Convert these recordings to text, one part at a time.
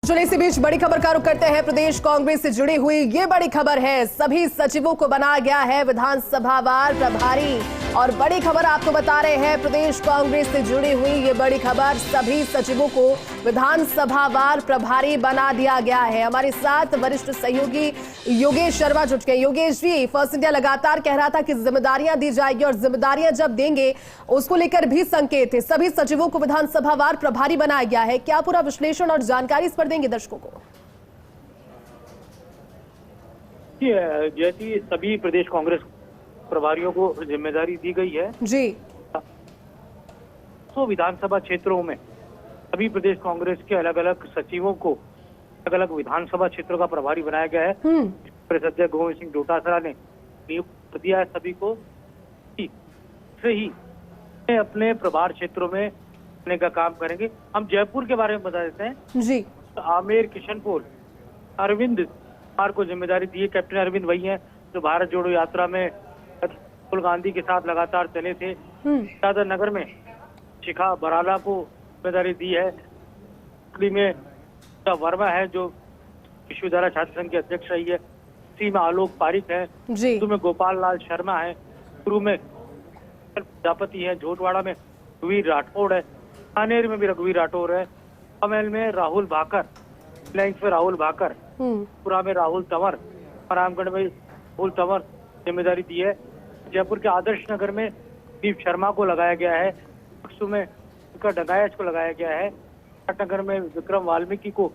चलिए इसी बीच बड़ी खबर का रुख करते हैं। प्रदेश कांग्रेस से जुड़ी हुई ये बड़ी खबर है, सभी सचिवों को बनाया गया है विधानसभावार प्रभारी। और बड़ी खबर आपको बता रहे हैं, प्रदेश कांग्रेस से जुड़ी हुई ये बड़ी खबर, सभी सचिवों को विधानसभावार प्रभारी बना दिया गया है। हमारे साथ वरिष्ठ सहयोगी योगेश शर्मा जुट गए। योगेश जी, फर्स्ट इंडिया लगातार कह रहा था कि जिम्मेदारियां दी जाएगी और जिम्मेदारियां जब देंगे उसको लेकर भी संकेत थे। सभी सचिवों को विधानसभावार प्रभारी बनाया गया है, क्या पूरा विश्लेषण और जानकारी इस पर देंगे दर्शकों को? जैसी सभी प्रदेश कांग्रेस प्रभारियों को जिम्मेदारी दी गई है जी। तो विधानसभा क्षेत्रों में सभी प्रदेश कांग्रेस के अलग अलग सचिवों को अलग अलग विधानसभा क्षेत्रों का प्रभारी बनाया गया है। प्रदेश गोविंद सिंह डोटासरा ने नियुक्त दिया है सभी को, से ही अपने प्रभार क्षेत्रों में करने का काम करेंगे। हम जयपुर के बारे में बता देते हैं जी। आमेर किशनपुर अरविंद कुमार को जिम्मेदारी दी है। कैप्टन अरविंद वही है जो भारत जोड़ो यात्रा में राहुल गांधी के साथ लगातार चले थे। दादर नगर में शिखा बराला को जिम्मेदारी दी है। में वर्मा है जो विश्वविद्यालय छात्र संघ के अध्यक्ष रही है। सी में आलोक पारिक है, में गोपाल लाल शर्मा है, गुरु में प्रजापति है, झोटवाड़ा में रघुवीर राठौड़ है, कानेर में भी रघुवीर राठौड़ है, अमेल में राहुल भाकर, लैंग्स में राहुल भाकर, पुरा में राहुल तंवर, रामगढ़ में राहुल तंवर जिम्मेदारी दी है। जयपुर के आदर्श नगर में दीप शर्मा को लगाया गया है। में डंगायच को लगाया गया है। नगर में विक्रम वाल्मीकि को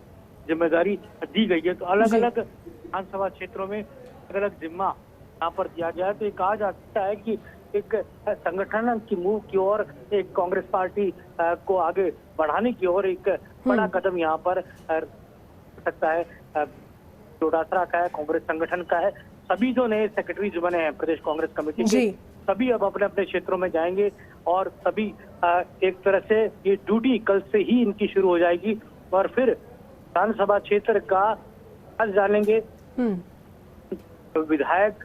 जिम्मेदारी दी गई है। तो अलग अलग विधानसभा क्षेत्रों में अलग अलग जिम्मा यहाँ पर दिया गया है। तो ये कहा जाता है कि एक संगठन की मूव की ओर, एक कांग्रेस पार्टी को आगे बढ़ाने की ओर एक बड़ा कदम यहाँ पर सकता है। डोटासरा का है, कांग्रेस संगठन का है। सभी जो नए सेक्रेटरी जो बने हैं प्रदेश कांग्रेस कमेटी के, सभी अब अपने अपने क्षेत्रों में जाएंगे और सभी एक तरह से ये ड्यूटी कल से ही इनकी शुरू हो जाएगी और फिर विधानसभा क्षेत्र का आज जानेंगे। विधायक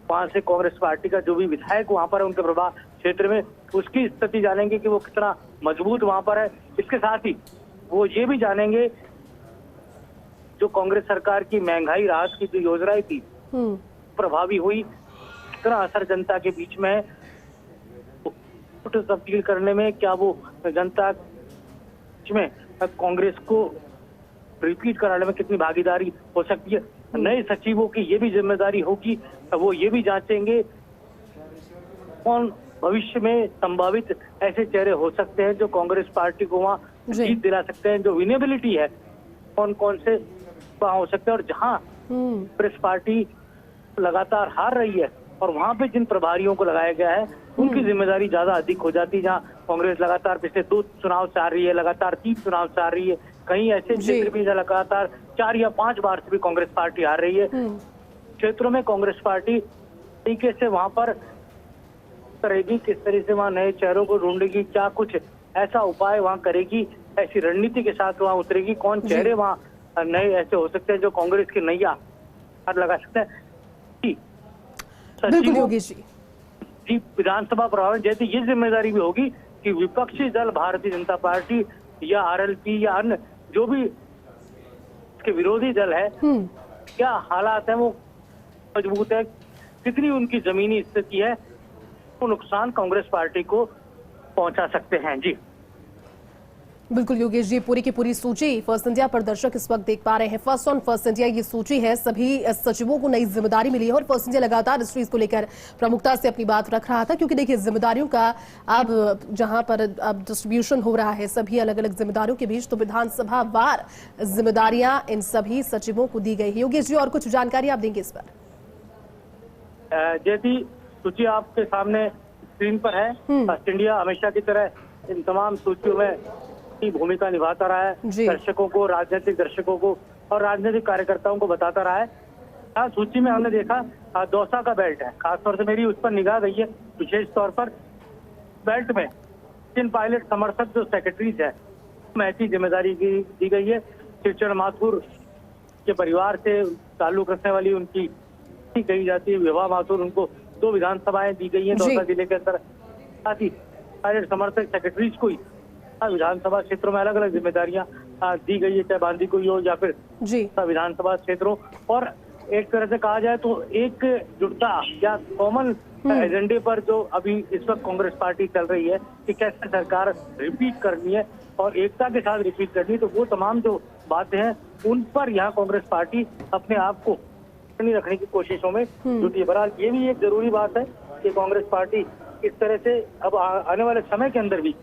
वहां से कांग्रेस पार्टी का जो भी विधायक वहां पर है उनके प्रभाव क्षेत्र में, उसकी स्थिति जानेंगे कि वो कितना मजबूत वहां पर है। इसके साथ ही वो ये भी जानेंगे जो कांग्रेस सरकार की महंगाई राहत की जो योजनाएं थी प्रभावी हुई, कितना असर जनता के बीच में तब्दील करने में, क्या वो जनता में कांग्रेस को रिपीट कराने में कितनी भागीदारी हो सकती है। नए सचिवों की ये भी जिम्मेदारी होगी, वो ये भी जांचेंगे कौन भविष्य में संभावित ऐसे चेहरे हो सकते हैं जो कांग्रेस पार्टी को वहाँ जीत दिला सकते हैं। जो विनेबिलिटी है कौन कौन से वहाँ हो सकते हैं और जहाँ कांग्रेस पार्टी लगातार हार रही है और वहाँ पे जिन प्रभारियों को लगाया गया है उनकी जिम्मेदारी ज्यादा अधिक हो जाती है। जहाँ कांग्रेस लगातार पिछले 2 चुनाव से आ रही है, लगातार 3 चुनाव से आ रही है, कहीं ऐसे क्षेत्र भी लगातार 4 या 5 बार से भी कांग्रेस पार्टी हार रही है। क्षेत्रों में कांग्रेस पार्टी तरीके से वहां पर करेगी, किस तरह से वहां नए चेहरों को ढूंढेगी, क्या कुछ ऐसा उपाय वहां करेगी, ऐसी रणनीति के साथ वहां उतरेगी, कौन चेहरे वहां नए ऐसे हो सकते हैं जो कांग्रेस की नैया लगा सकते हैं। विधानसभा प्रभारी जैसे ये जिम्मेदारी भी होगी कि विपक्षी दल भारतीय जनता पार्टी या आरएलपी या अन्य जो भी इसके विरोधी दल है, क्या हालात है, वो मजबूत है, कितनी उनकी जमीनी स्थिति है, तो नुकसान कांग्रेस पार्टी को पहुंचा सकते हैं। जी बिल्कुल योगेश जी, पूरी की पूरी सूची फर्स्ट इंडिया पर दर्शक इस वक्त देख पा रहे हैं। फर्स्ट ऑन फर्स्ट इंडिया ये सूची है, सभी सचिवों को नई जिम्मेदारी मिली है और फर्स्ट इंडिया लगातार इस चीज को लेकर प्रमुखता से अपनी बात रख रहा था, क्योंकि देखिए जिम्मेदारियों का अब जहां पर अब डिस्ट्रीब्यूशन हो रहा है सभी अलग अलग जिम्मेदारियों के बीच, तो विधानसभा वार जिम्मेदारियां इन सभी सचिवों को दी गई है। योगेश जी, और कुछ जानकारी आप देंगे इस पर? जैसी सूची आपके सामने स्क्रीन पर है, फर्स्ट इंडिया हमेशा की तरह इन तमाम सूचियों में की भूमिका निभाता रहा है, दर्शकों को, राजनीतिक दर्शकों को और राजनीतिक कार्यकर्ताओं को बताता रहा है। सूची में हमने देखा दौसा का बेल्ट है, खासतौर से मेरी उस पर निगाह गई है विशेष तौर पर। बेल्ट में जिन पायलट समर्थक जो सेक्रेटरीज है उन्हें ऐसी जिम्मेदारी दी गई है। शिवचरण माथुर के परिवार से ताल्लुक रखने वाली उनकी कही जाती है विवाह माथुर, उनको 2 विधानसभाएं दी गई है दौसा जिले के अंदर। साथ ही पायलट समर्थक सेक्रेटरीज को विधानसभा क्षेत्रों में अलग अलग जिम्मेदारियां दी गई है, चाहे बांदी को ही हो या फिर जी विधानसभा क्षेत्रों। और एक तरह से कहा जाए तो एक जुटता या कॉमन एजेंडे पर जो अभी इस वक्त कांग्रेस पार्टी चल रही है कि कैसे सरकार रिपीट करनी है और एकता के साथ रिपीट करनी है, तो वो तमाम जो बातें हैं उन पर यहाँ कांग्रेस पार्टी अपने आप को नहीं रखने की कोशिशों में जुटी है। बहरहाल ये भी एक जरूरी बात है कि कांग्रेस पार्टी इस तरह से अब आने वाले समय के अंदर भी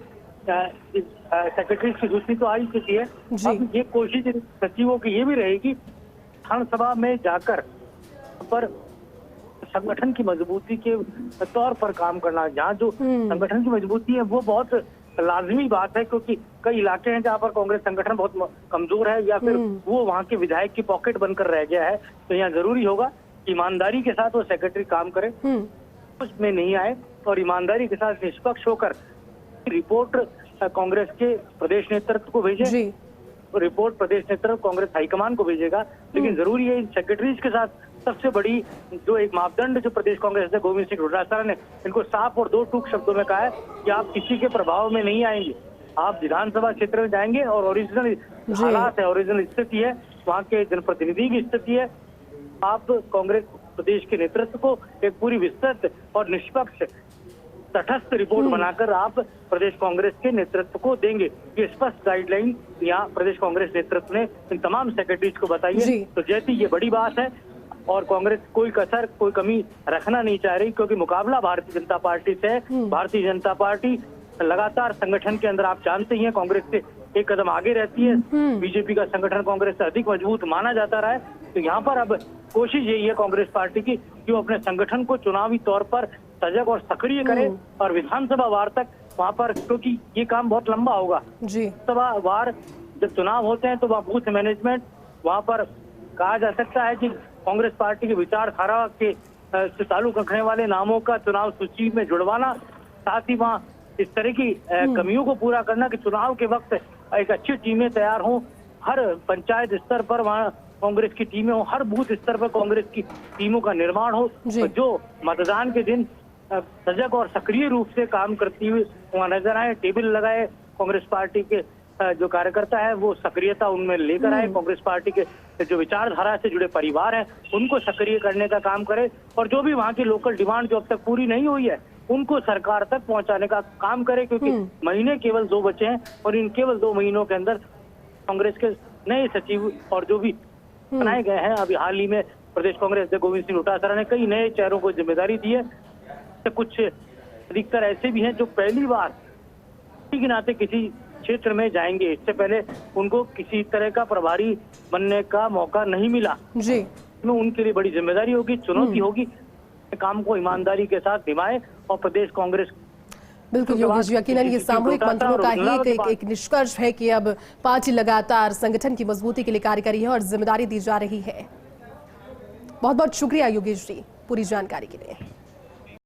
सेक्रेटरी की सूची तो आ ही चुकी है। अब ये कोशिश सचिवों की ये भी रहेगी विधानसभा में जाकर पर संगठन की मजबूती के तौर पर काम करना। जहाँ जो संगठन की मजबूती है वो बहुत लाजमी बात है, क्योंकि कई इलाके हैं जहाँ पर कांग्रेस संगठन बहुत कमजोर है या फिर वो वहाँ के विधायक की पॉकेट बनकर रह गया है। तो यहाँ जरूरी होगा कि ईमानदारी के साथ वो सेक्रेटरी काम करे, उसमें नहीं आए और ईमानदारी के साथ निष्पक्ष होकर रिपोर्ट कांग्रेस के प्रदेश नेतृत्व को भेजे। रिपोर्ट प्रदेश नेतृत्व कांग्रेस हाईकमान को भेजेगा। लेकिन जरूरी है इन सेक्रेटरीज के साथ सबसे बड़ी जो एक मापदंड जो प्रदेश कांग्रेस ने गोविंद सिंह डोटासरा ने इनको साफ और दो टूक शब्दों में कहा है कि आप किसी के प्रभाव में नहीं आएंगे, आप विधानसभा क्षेत्र में जाएंगे और ओरिजिनल हालात है, ओरिजिनल स्थिति है, वहाँ के जनप्रतिनिधि की स्थिति है, आप कांग्रेस प्रदेश के नेतृत्व को एक पूरी विस्तृत और निष्पक्ष तटस्थ रिपोर्ट बनाकर आप प्रदेश कांग्रेस के नेतृत्व को देंगे। ये स्पष्ट गाइडलाइन यहाँ प्रदेश कांग्रेस नेतृत्व ने इन तमाम सेक्रेटरीज को बताई है। तो जैसी ये बड़ी बात है और कांग्रेस कोई कसर कोई कमी रखना नहीं चाह रही, क्योंकि मुकाबला भारतीय जनता पार्टी से है। भारतीय जनता पार्टी लगातार संगठन के अंदर आप जानते ही हैं कांग्रेस से एक कदम आगे रहती है। बीजेपी का संगठन कांग्रेस से अधिक मजबूत माना जाता रहा है। तो यहाँ पर अब कोशिश यही है कांग्रेस पार्टी की कि वो अपने संगठन को चुनावी तौर पर सजग और सक्रिय करे और विधानसभा वार तक वहाँ पर, क्योंकि ये काम बहुत लंबा होगा। विधानसभा वार जब चुनाव होते हैं तो वहाँ बूथ मैनेजमेंट वहाँ पर कहा जा सकता है कि कांग्रेस पार्टी के विचारधारा के से ताल्लुक रखने वाले नामों का चुनाव सूची में जुड़वाना, साथ ही वहाँ इस तरह की कमियों को पूरा करना कि चुनाव के वक्त एक अच्छी टीमें तैयार हों, हर पंचायत स्तर पर वहाँ कांग्रेस की टीमें हो, हर बूथ स्तर पर कांग्रेस की टीमों का निर्माण हो, जो मतदान के दिन सजग और सक्रिय रूप से काम करती हुई वहाँ नजर आए। टेबल लगाए कांग्रेस पार्टी के जो कार्यकर्ता है वो सक्रियता उनमें लेकर आए, कांग्रेस पार्टी के जो विचारधारा से जुड़े परिवार हैं उनको सक्रिय करने का काम करे और जो भी वहाँ की लोकल डिमांड जो अब तक पूरी नहीं हुई है उनको सरकार तक पहुंचाने का काम करे, क्योंकि महीने केवल 2 बचे हैं और इन केवल 2 महीनों के अंदर कांग्रेस के नए सचिव और जो भी बनाए गए हैं, अभी हाल ही में प्रदेश कांग्रेस अध्यक्ष गोविंद सिंह डोटासरा ने कई नए चेहरों को जिम्मेदारी दी है। कुछ अधिकतर ऐसे भी हैं जो पहली बार के नाते किसी क्षेत्र में जाएंगे, इससे पहले उनको किसी तरह का प्रभारी बनने का मौका नहीं मिला। में उनके लिए बड़ी जिम्मेदारी होगी, चुनौती होगी, काम को ईमानदारी के साथ निभाए और प्रदेश कांग्रेस। बिल्कुल योगेश जी, यकीनन ये सामूहिक मंत्रों का ही एक निष्कर्ष है कि अब पार्टी लगातार संगठन की मजबूती के लिए कार्य कर रही है और जिम्मेदारी दी जा रही है। बहुत बहुत शुक्रिया योगेश जी पूरी जानकारी के लिए।